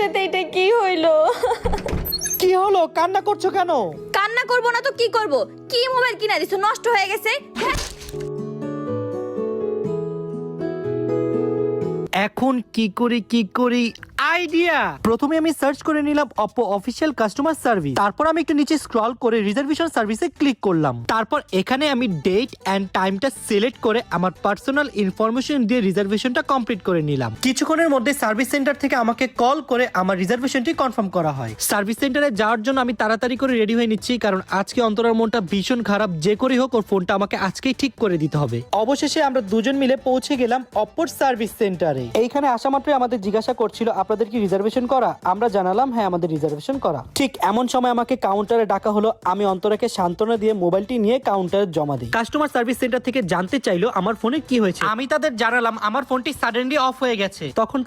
সাথে এটা কি হইলো? কি হলো, কান্না করছো কেন? কান্না করব না তো কি করব? কি মোবাইল কিনা দিছো, নষ্ট হয়ে গেছে? হ্যাঁ? এখন কি করি আইডিয়া। প্রথমে আমি সার্চ করে নিলাম Oppo অফিশিয়াল কাস্টমার সার্ভিস, তারপর আমি একটু নিচে স্ক্রল করে রিজার্ভেশন সার্ভিসে ক্লিক করলাম। তারপর এখানে আমি ডেট এন্ড টাইমটা সিলেক্ট করে আমার পার্সোনাল ইনফরমেশন দিয়ে রিজার্ভেশনটা কমপ্লিট করে নিলাম। কিছুক্ষণের মধ্যে সার্ভিস সেন্টার থেকে আমাকে কল করে আমার রিজার্ভেশনটি কনফার্ম করা হয়। সার্ভিস সেন্টারে যাওয়ার জন্য আমি তাড়াতাড়ি করে রেডি হয়ে নিচ্ছি, কারণ আজকে অন্তরার মনটা ভীষণ খারাপ। যে করেই হোক ওর ফোনটা আমাকে আজকেই ঠিক করে দিতে হবে। অবশেষে আমরা দুজন মিলে পৌঁছে গেলাম অপ্পোর সার্ভিস সেন্টারে। এইখানে আসা মাত্রই আমাদের জিজ্ঞাসা করছিল আপনাদের কি রিজার্ভেশন করা। আমরা জানালাম হ্যাঁ আমাদের রিজার্ভেশন করা। ঠিক এমন সময় আমাকে কাউন্টারে ডাকা হলো। আমি অন্তরাকে সান্ত্বনা দিয়ে মোবাইলটি নিয়ে কাউন্টারে জমা দিই। কাস্টমার সার্ভিস সেন্টার থেকে জানতে চাইলো আমার ফোনে কি হয়েছে। আমি তাদের জানালাম আমার ফোনটি সাডেনলি অফ হয়ে গেছে। তখন